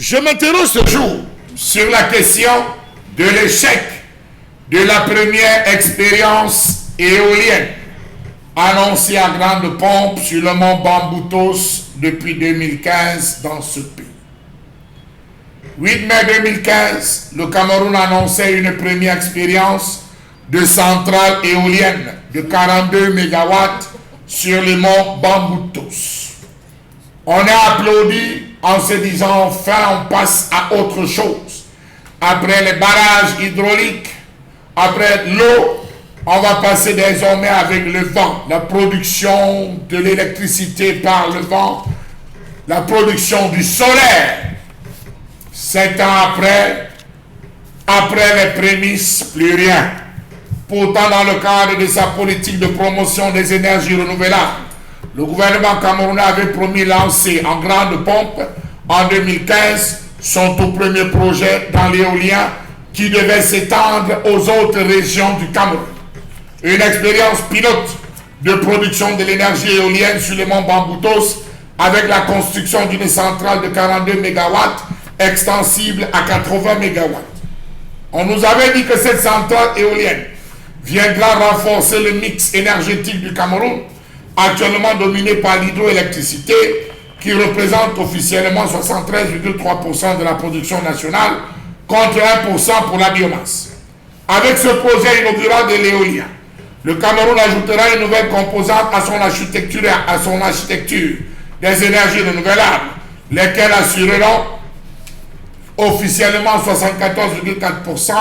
Je m'interroge ce jour sur la question de l'échec de la première expérience éolienne annoncée à grande pompe sur le mont Bamboutos depuis 2015 dans ce pays. 8 mai 2015, le Cameroun annonçait une première expérience de centrale éolienne de 42 MW sur le mont Bamboutos. On a applaudi en se disant enfin on passe à autre chose. Après les barrages hydrauliques, après l'eau, on va passer désormais avec le vent, la production de l'électricité par le vent, la production du solaire. 7 ans après les prémices, plus rien. Pourtant, dans le cadre de sa politique de promotion des énergies renouvelables, le gouvernement camerounais avait promis lancer en grande pompe en 2015 son tout premier projet dans l'éolien qui devait s'étendre aux autres régions du Cameroun. Une expérience pilote de production de l'énergie éolienne sur le mont Bamboutos avec la construction d'une centrale de 42 MW extensible à 80 MW. On nous avait dit que cette centrale éolienne viendra renforcer le mix énergétique du Cameroun, actuellement dominé par l'hydroélectricité, qui représente officiellement 73,3% de la production nationale, contre 1% pour la biomasse. Avec ce projet inaugural de l'éolien, le Cameroun ajoutera une nouvelle composante à son architecture des énergies renouvelables, lesquelles assureront officiellement 74,4%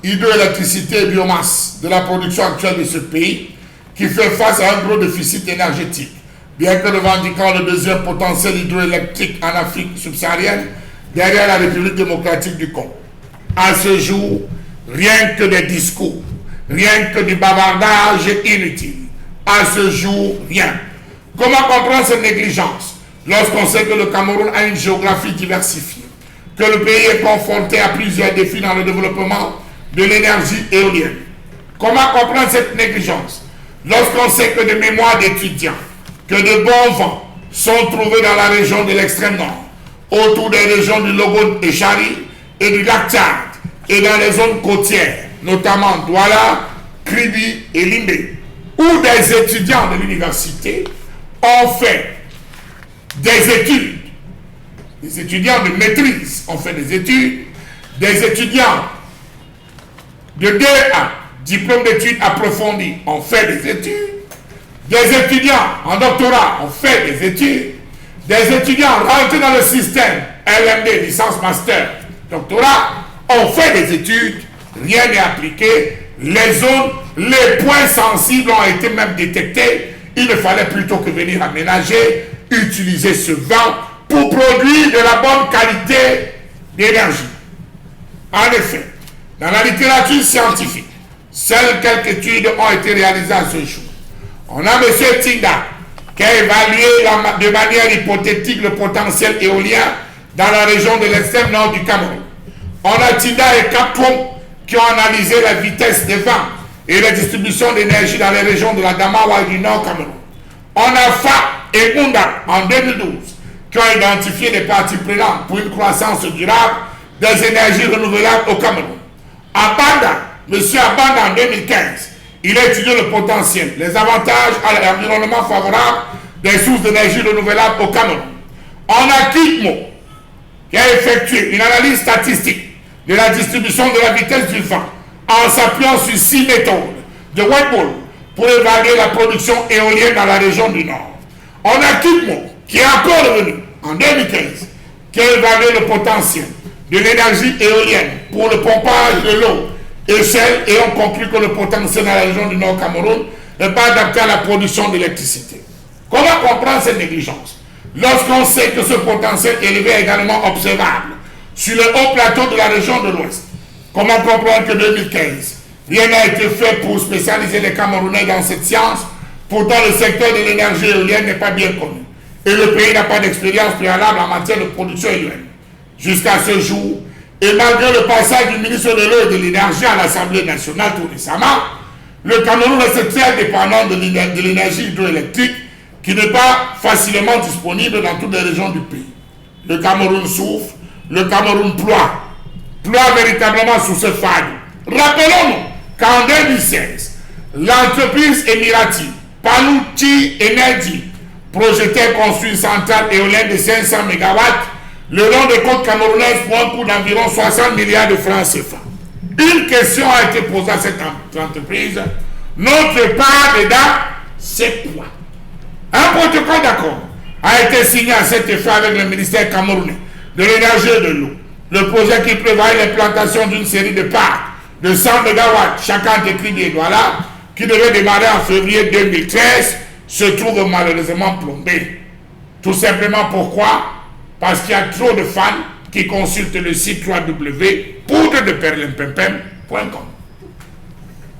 hydroélectricité et biomasse de la production actuelle de ce pays, qui fait face à un gros déficit énergétique, bien que revendiquant le deuxième potentiel hydroélectrique en Afrique subsaharienne, derrière la République démocratique du Congo. À ce jour, rien que des discours, rien que du bavardage inutile. À ce jour, rien. Comment comprendre cette négligence lorsqu'on sait que le Cameroun a une géographie diversifiée, que le pays est confronté à plusieurs défis dans le développement de l'énergie éolienne? Comment comprendre cette négligence lorsqu'on sait que de mémoires d'étudiants, que de bons vents sont trouvés dans la région de l'extrême nord, autour des régions du Logone et Chari et du lac Tchad, et dans les zones côtières, notamment Douala, Kribi et Limbe, où des étudiants de l'université ont fait des études, des étudiants de maîtrise ont fait des études, des étudiants de 2A, diplôme d'études approfondies, ont fait des études, des étudiants en doctorat ont fait des études, des étudiants rentrés dans le système LMD, licence master, doctorat, ont fait des études, rien n'est appliqué, les zones, les points sensibles ont été même détectés, il ne fallait plutôt que venir aménager, utiliser ce vent pour produire de la bonne qualité d'énergie. En effet, dans la littérature scientifique, seules quelques études ont été réalisées à ce jour. On a M. Tinda qui a évalué de manière hypothétique le potentiel éolien dans la région de l'extrême nord du Cameroun. On a Tinda et Capron qui ont analysé la vitesse des vents et la distribution d'énergie dans les régions de la Damawa et du Nord Cameroun. On a Fa et Munda en 2012 qui ont identifié des parties prenantes pour une croissance durable des énergies renouvelables au Cameroun. Abanda, M. Abanda en 2015, il a étudié le potentiel, les avantages à l'environnement favorable des sources d'énergie renouvelables au Cameroun. On a Kitmo qui a effectué une analyse statistique de la distribution de la vitesse du vent en s'appuyant sur 6 méthodes de Whiteball pour évaluer la production éolienne dans la région du Nord. On a Kitmo qui est encore revenu en 2015, qui a évalué le potentiel de l'énergie éolienne pour le pompage de l'eau et Shell, et ont conclu que le potentiel dans la région du Nord Cameroun n'est pas adapté à la production d'électricité. Comment comprendre cette négligence lorsqu'on sait que ce potentiel élevé est également observable sur le haut plateau de la région de l'Ouest? Comment comprendre que 2015, rien n'a été fait pour spécialiser les Camerounais dans cette science? Pourtant, le secteur de l'énergie éolienne n'est pas bien connu et le pays n'a pas d'expérience préalable en matière de production éolienne. Jusqu'à ce jour, et malgré le passage du ministre de l'Eau et de l'Énergie à l'Assemblée nationale tout récemment, le Cameroun reste très dépendant de l'énergie hydroélectrique qui n'est pas facilement disponible dans toutes les régions du pays. Le Cameroun souffre le Cameroun ploie véritablement sous ce fardeau. Rappelons-nous qu'en 2016, l'entreprise émiratie Palouti Energy projetait construire une centrale éolienne de 500 MW le long des côtes camerounaises pour un coût d'environ 60 milliards de francs CFA. Une question a été posée à cette entreprise. Notre part dedans, c'est quoi? Un protocole d'accord a été signé à cet effet avec le ministère camerounais de l'énergie et de l'eau. Le projet qui prévoit l'implantation d'une série de parcs de 100 MW chacun décrit des Douala, qui devait démarrer en février 2013, se trouve malheureusement plombé. Tout simplement pourquoi? Parce qu'il y a trop de fans qui consultent le site www.poudredeperlimpempem.com.